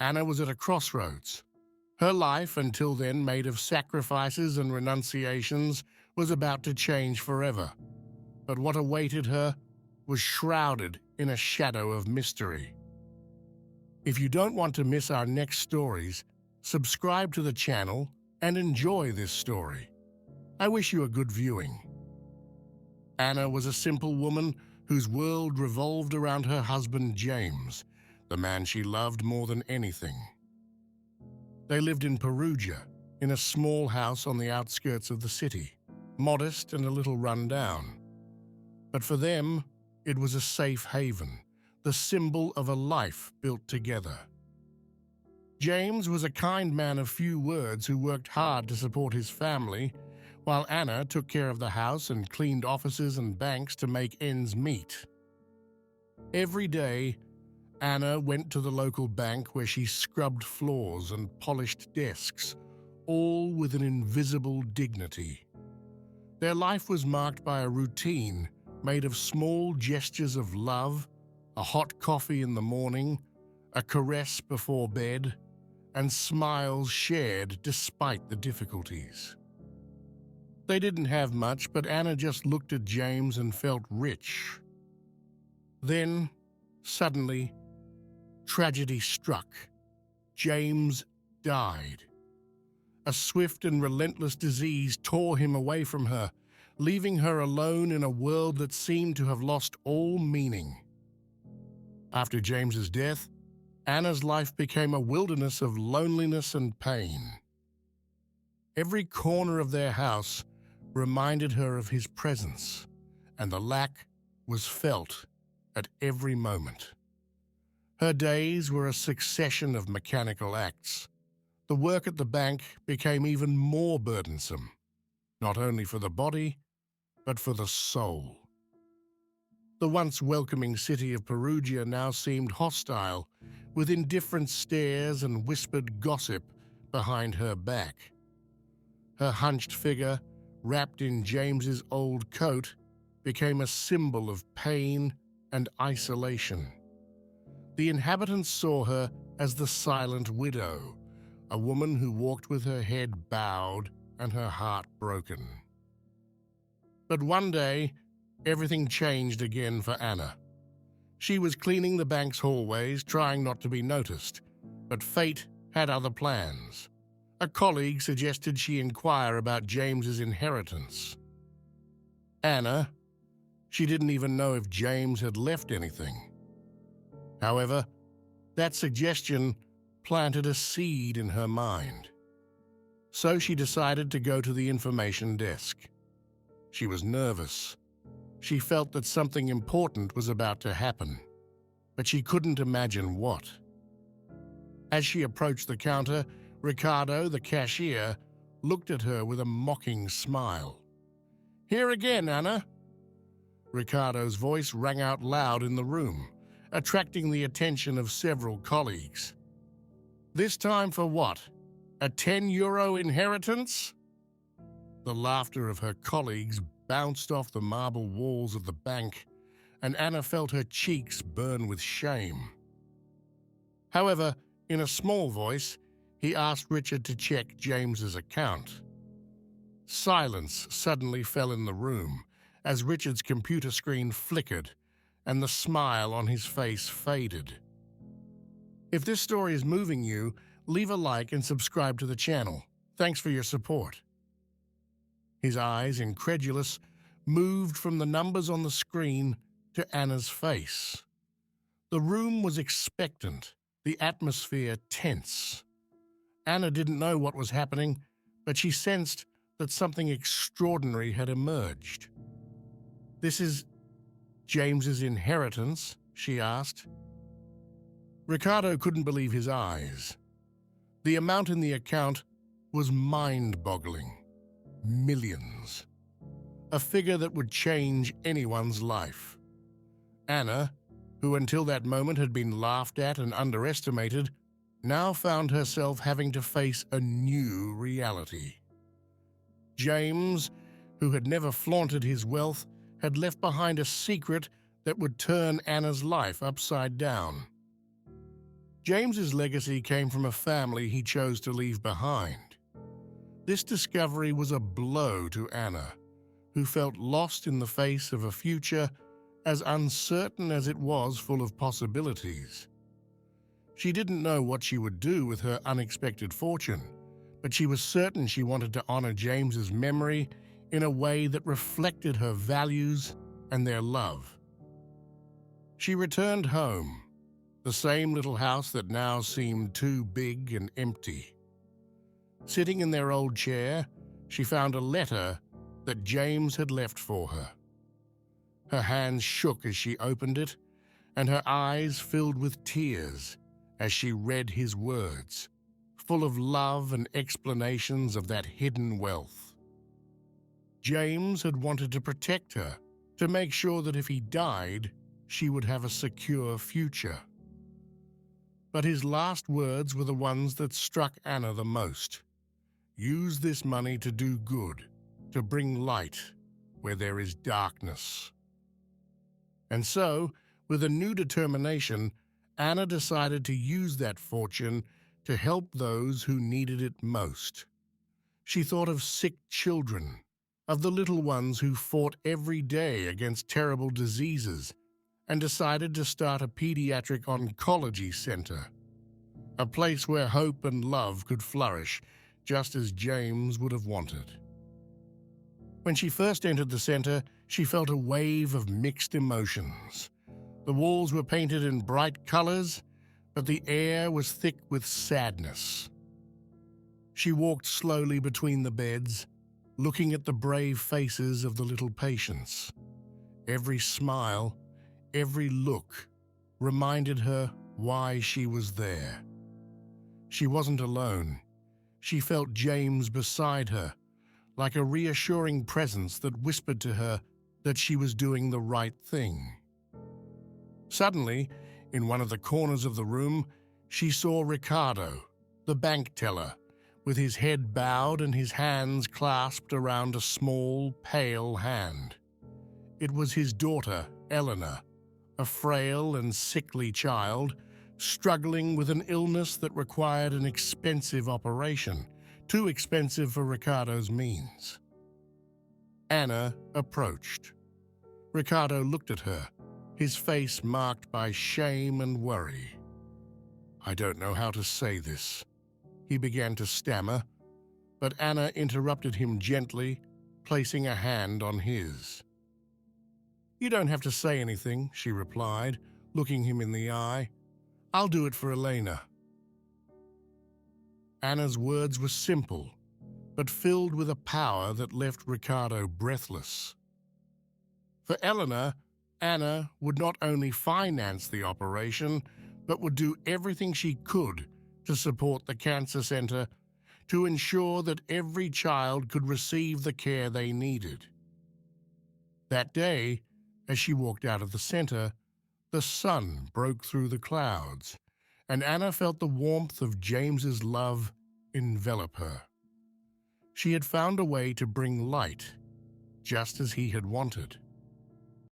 Anna was at a crossroads. Her life, until then made of sacrifices and renunciations, was about to change forever. But what awaited her was shrouded in a shadow of mystery. If you don't want to miss our next stories, subscribe to the channel and enjoy this story. I wish you a good viewing. Anna was a simple woman whose world revolved around her husband James, the man she loved more than anything. They lived in Perugia, in a small house on the outskirts of the city, modest and a little run down. But for them, it was a safe haven, the symbol of a life built together. James was a kind man of few words who worked hard to support his family, while Anna took care of the house and cleaned offices and banks to make ends meet. Every day, Anna went to the local bank where she scrubbed floors and polished desks, all with an invisible dignity. Their life was marked by a routine made of small gestures of love, a hot coffee in the morning, a caress before bed, and smiles shared despite the difficulties. They didn't have much, but Anna just looked at James and felt rich. Then, suddenly, tragedy struck. James died. A swift and relentless disease tore him away from her, leaving her alone in a world that seemed to have lost all meaning. After James's death, Anna's life became a wilderness of loneliness and pain. Every corner of their house reminded her of his presence, and the lack was felt at every moment. Her days were a succession of mechanical acts. The work at the bank became even more burdensome, not only for the body, but for the soul. The once welcoming city of Perugia now seemed hostile, with indifferent stares and whispered gossip behind her back. Her hunched figure, wrapped in James's old coat, became a symbol of pain and isolation. The inhabitants saw her as the silent widow, a woman who walked with her head bowed and her heart broken. But one day, everything changed again for Anna. She was cleaning the bank's hallways, trying not to be noticed, but fate had other plans. A colleague suggested she inquire about James's inheritance. Anna, she didn't even know if James had left anything. However, that suggestion planted a seed in her mind. So she decided to go to the information desk. She was nervous. She felt that something important was about to happen, but she couldn't imagine what. As she approached the counter, Ricardo, the cashier, looked at her with a mocking smile. "Here again, Anna." Ricardo's voice rang out loud in the room, attracting the attention of several colleagues. "This time for what? A €10 inheritance?" The laughter of her colleagues bounced off the marble walls of the bank, and Anna felt her cheeks burn with shame. However, in a small voice, he asked Richard to check James's account. Silence suddenly fell in the room as Richard's computer screen flickered and the smile on his face faded. If this story is moving you, leave a like and subscribe to the channel. Thanks for your support. His eyes, incredulous, moved from the numbers on the screen to Anna's face. The room was expectant, the atmosphere tense. Anna didn't know what was happening, but she sensed that something extraordinary had emerged. "This is James's inheritance?" she asked. Ricardo couldn't believe his eyes. The amount in the account was mind-boggling. Millions. A figure that would change anyone's life. Anna, who until that moment had been laughed at and underestimated, now found herself having to face a new reality. James, who had never flaunted his wealth, had left behind a secret that would turn Anna's life upside down. James's legacy came from a family he chose to leave behind. This discovery was a blow to Anna, who felt lost in the face of a future as uncertain as it was full of possibilities. She didn't know what she would do with her unexpected fortune, but she was certain she wanted to honor James's memory in a way that reflected her values and their love. She returned home, the same little house that now seemed too big and empty. Sitting in their old chair, she found a letter that James had left for her. Her hands shook as she opened it, and her eyes filled with tears as she read his words, full of love and explanations of that hidden wealth. James had wanted to protect her, to make sure that if he died, she would have a secure future. But his last words were the ones that struck Anna the most. Use this money to do good, to bring light where there is darkness. And so, with a new determination, Anna decided to use that fortune to help those who needed it most. She thought of sick children, of the little ones who fought every day against terrible diseases, and decided to start a pediatric oncology center, a place where hope and love could flourish, just as James would have wanted. When she first entered the center, she felt a wave of mixed emotions. The walls were painted in bright colors, but the air was thick with sadness. She walked slowly between the beds, looking at the brave faces of the little patients. Every smile, every look reminded her why she was there. She wasn't alone. She felt James beside her, like a reassuring presence that whispered to her that she was doing the right thing. Suddenly, in one of the corners of the room, she saw Ricardo, the bank teller, with his head bowed and his hands clasped around a small, pale hand. It was his daughter, Eleanor, a frail and sickly child, struggling with an illness that required an expensive operation, too expensive for Ricardo's means. Anna approached. Ricardo looked at her, his face marked by shame and worry. "I don't know how to say this," he began to stammer, but Anna interrupted him gently, placing a hand on his. "You don't have to say anything," she replied, looking him in the eye. "I'll do it for Elena." Anna's words were simple, but filled with a power that left Ricardo breathless. For Eleanor, Anna would not only finance the operation, but would do everything she could to support the cancer center, to ensure that every child could receive the care they needed. That day, as she walked out of the center, the sun broke through the clouds, and Anna felt the warmth of James's love envelop her. She had found a way to bring light, just as he had wanted.